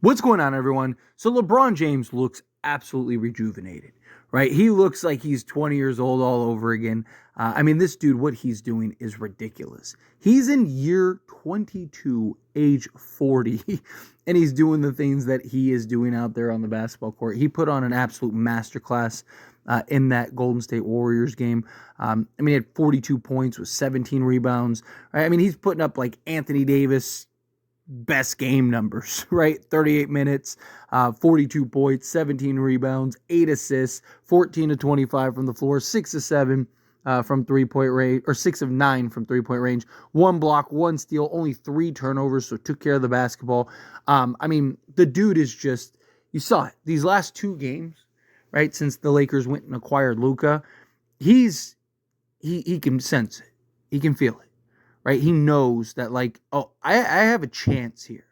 What's going on, everyone? So LeBron James looks absolutely rejuvenated, right? He looks like he's 20 years old all over again. This dude, what he's doing is ridiculous. He's in year 22, age 40, and he's doing the things that he is doing out there on the basketball court. He put on an absolute masterclass in that Golden State Warriors game. He had 42 points with 17 rebounds. Right? He's putting up like Anthony Davis best game numbers, right? 38 minutes, 42 points, 17 rebounds, 8 assists, 14 to 25 from the floor, 6 to 7 from 3-point range, or 6 of 9 from 3-point range, 1 block, 1 steal, only 3 turnovers, so took care of the basketball. The dude is just, you saw it, these last 2 games, right, since the Lakers went and acquired Luca, he can sense it. He can feel it. Right? He knows that, I have a chance here,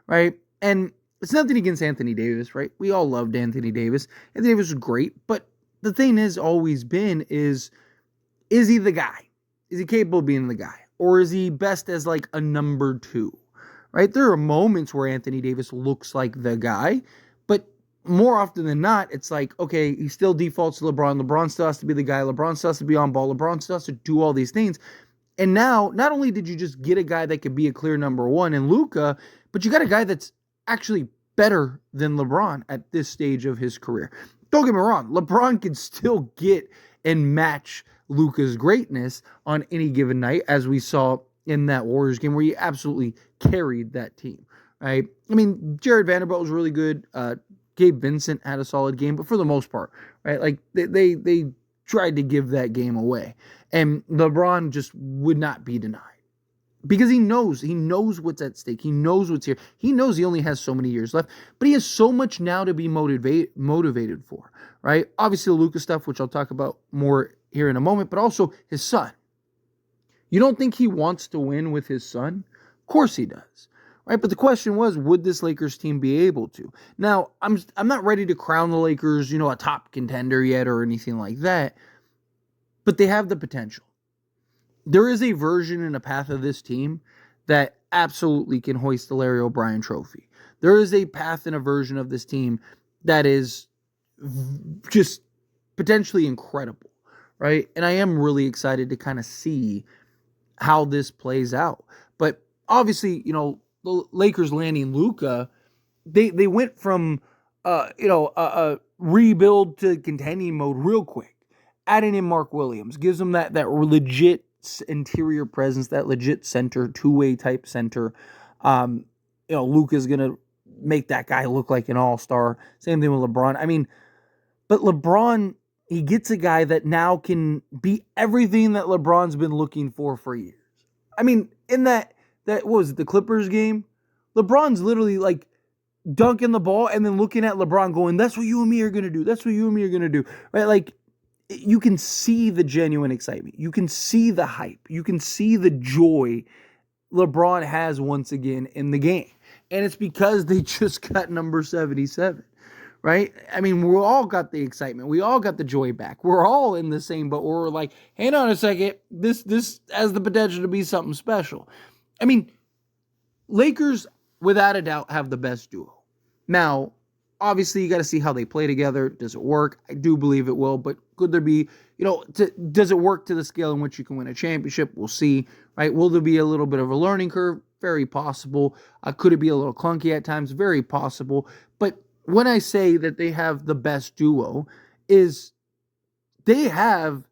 right? And it's nothing against Anthony Davis, right? We all loved Anthony Davis. Anthony Davis was great, but the thing has always been is he the guy? Is he capable of being the guy? Or is he best as like a number 2, right? There are moments where Anthony Davis looks like the guy, but more often than not, it's like, okay, he still defaults to LeBron. LeBron still has to be the guy. LeBron still has to be on ball. LeBron still has to do all these things. And now, not only did you just get a guy that could be a clear number 1 in Luca, but you got a guy that's actually better than LeBron at this stage of his career. Don't get me wrong, LeBron can still get and match Luca's greatness on any given night, as we saw in that Warriors game where he absolutely carried that team, right? Jared Vanderbilt was really good. Gabe Vincent had a solid game, but for the most part, right, like they tried to give that game away. And LeBron just would not be denied because he knows what's at stake. He knows what's here. He knows he only has so many years left, but he has so much now to be motivated for, right? Obviously the Luka stuff, which I'll talk about more here in a moment, but also his son. You don't think he wants to win with his son? Of course he does. Right, but the question was, would this Lakers team be able to? Now, I'm not ready to crown the Lakers, a top contender yet or anything like that, but they have the potential. There is a version and a path of this team that absolutely can hoist the Larry O'Brien trophy. There is a path and a version of this team that is just potentially incredible, right? And I am really excited to kind of see how this plays out. But obviously, the Lakers landing Luka, they went from a rebuild to contending mode real quick. Adding in Mark Williams gives them that legit interior presence, that legit center, two-way type center. Luka's gonna make that guy look like an all-star. Same thing with LeBron. But LeBron, he gets a guy that now can be everything that LeBron's been looking for years. In that what was it, the Clippers game? LeBron's literally like dunking the ball and then looking at LeBron going, that's what you and me are going to do. That's what you and me are going to do. Right? Like, you can see the genuine excitement. You can see the hype. You can see the joy LeBron has once again in the game. And it's because they just got number 77. Right? we all got the excitement. We all got the joy back. We're all in the same boat. We're like, hang on a second. This has the potential to be something special. Lakers, without a doubt, have the best duo. Now, obviously, you got to see how they play together. Does it work? I do believe it will, but could there be, does it work to the scale in which you can win a championship? We'll see, right? Will there be a little bit of a learning curve? Very possible. Could it be a little clunky at times? Very possible. But when I say that they have the best duo, is they have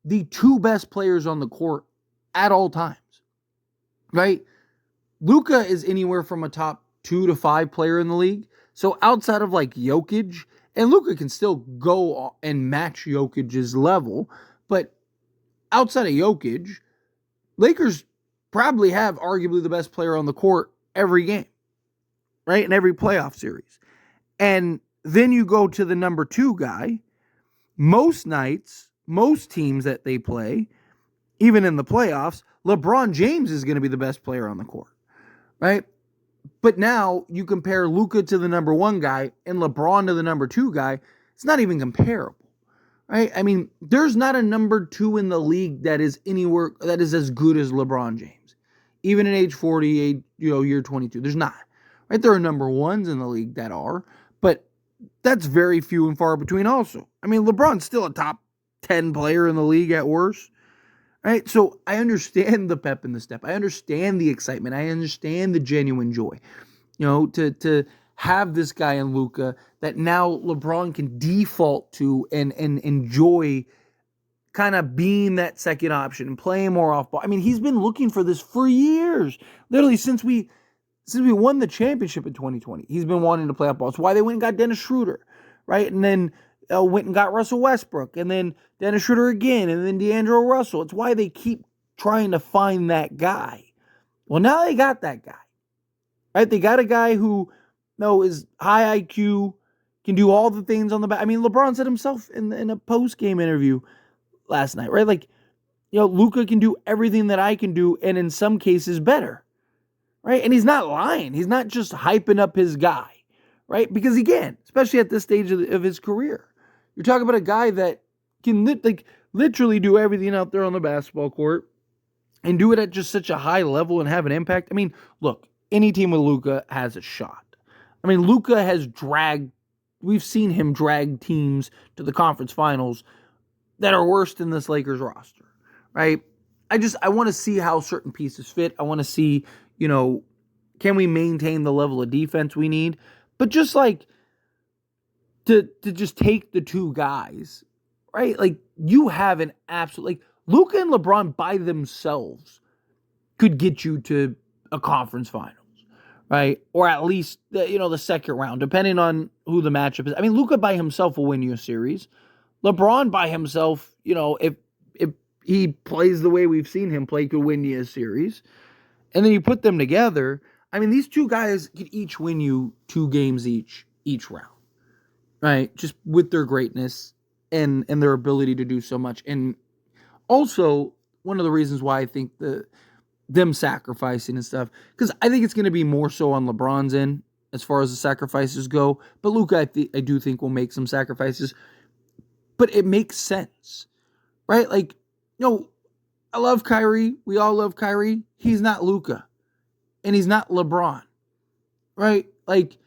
the 2 best players on the court at all times, right? Luka is anywhere from a top 2 to 5 player in the league. So outside of like Jokic, and Luka can still go and match Jokic's level, but outside of Jokic, Lakers probably have arguably the best player on the court every game, right? In every playoff series. And then you go to the number 2 guy. Most nights, most teams that they play, even in the playoffs, LeBron James is going to be the best player on the court. Right? But now you compare Luka to the number 1 guy and LeBron to the number 2 guy. It's not even comparable. Right? There's not a number 2 in the league that is anywhere that is as good as LeBron James. Even at age 40, year 22. There's not. right? There are number ones in the league that are, but that's very few and far between also. I mean, LeBron's still a top 10 player in the league at worst, right? So I understand the pep in the step. I understand the excitement. I understand the genuine joy, to have this guy in Luka that now LeBron can default to and enjoy kind of being that second option and playing more off ball. I mean, he's been looking for this for years. Literally since we won the championship in 2020. He's been wanting to play off ball. It's why they went and got Dennis Schroeder, right? And then went and got Russell Westbrook, and then Dennis Schroeder again, and then D'Angelo Russell. It's why they keep trying to find that guy. Well, now they got that guy, right? They got a guy who is high IQ, can do all the things on the back. I mean, LeBron said himself in a post-game interview last night, right? Like, Luka can do everything that I can do, and in some cases better, right? And he's not lying. He's not just hyping up his guy, right? Because again, especially at this stage of his career, you're talking about a guy that can literally do everything out there on the basketball court and do it at just such a high level and have an impact. I mean, look, any team with Luka has a shot. I mean, Luka has we've seen him drag teams to the conference finals that are worse than this Lakers roster, right? I want to see how certain pieces fit. I want to see, can we maintain the level of defense we need? But just like to just take the two guys, right? Like, you have an absolute, Luka and LeBron by themselves could get you to a conference finals, right? Or at least, the second round, depending on who the matchup is. I mean, Luka by himself will win you a series. LeBron by himself, if he plays the way we've seen him play, could win you a series. And then you put them together. I mean, these two guys could each win you 2 games each round, right? Just with their greatness and their ability to do so much. And also, one of the reasons why I think them sacrificing and stuff, because I think it's going to be more so on LeBron's end as far as the sacrifices go. But Luka, I do think will make some sacrifices. But it makes sense, right? Like, I love Kyrie. We all love Kyrie. He's not Luka. And he's not LeBron, right? Like,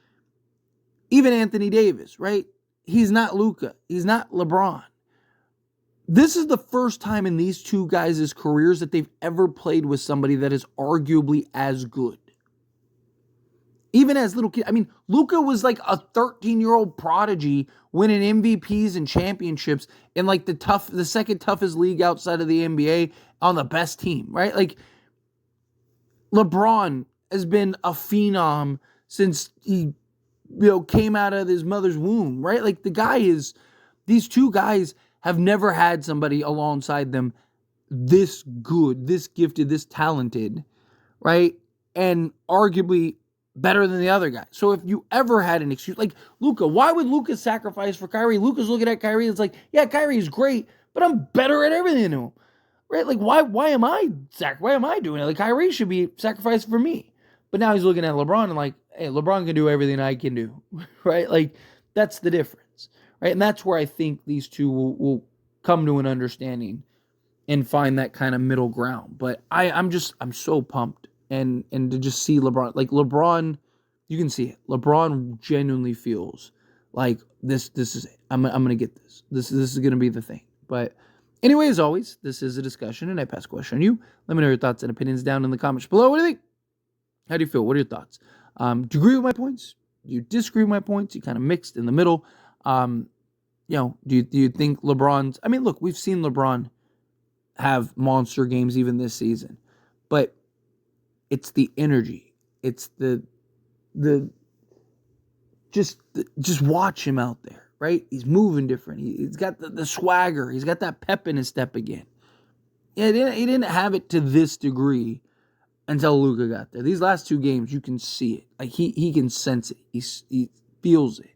even Anthony Davis, right? He's not Luka. He's not LeBron. This is the first time in these two guys' careers that they've ever played with somebody that is arguably as good. Even as little kids. I mean, Luka was like a 13-year-old prodigy winning MVPs and championships in like the second toughest league outside of the NBA on the best team, right? Like, LeBron has been a phenom since he came out of his mother's womb, right? Like, these two guys have never had somebody alongside them this good, this gifted, this talented, right? And arguably better than the other guy. So if you ever had an excuse, like Luka, why would Luka sacrifice for Kyrie? Luka's looking at Kyrie, it's like, yeah, Kyrie's great, but I'm better at everything than him, right? Like, why am I doing it? Like, Kyrie should be sacrificed for me. But now he's looking at LeBron and like, hey, LeBron can do everything I can do, right? Like, that's the difference, right? And that's where I think these two will come to an understanding and find that kind of middle ground. But I'm so pumped. And to just see LeBron, like LeBron, you can see it. LeBron genuinely feels like this is it. I'm gonna get this. This is gonna be the thing. But anyway, as always, this is a discussion, and I pass a question on you. Let me know your thoughts and opinions down in the comments below. What do you think? How do you feel? What are your thoughts? Do you agree with my points? Do you disagree with my points? You kind of mixed in the middle. Do you think LeBron's? I mean, look, we've seen LeBron have monster games even this season, but it's the energy. It's just watch him out there, right? He's moving different. He's got the swagger. He's got that pep in his step again. Yeah, he didn't have it to this degree until Luka got there. These last 2 games, you can see it. Like, he can sense it. He feels it.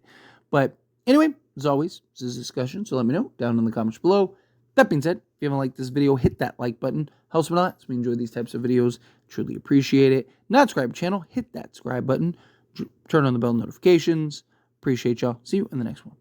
But anyway, as always, this is a discussion, so let me know down in the comments below. That being said, if you haven't liked this video, hit that like button. Helps me a lot, so we enjoy these types of videos. Truly appreciate it. Not subscribe to the channel, hit that subscribe button. Turn on the bell notifications. Appreciate y'all. See you in the next one.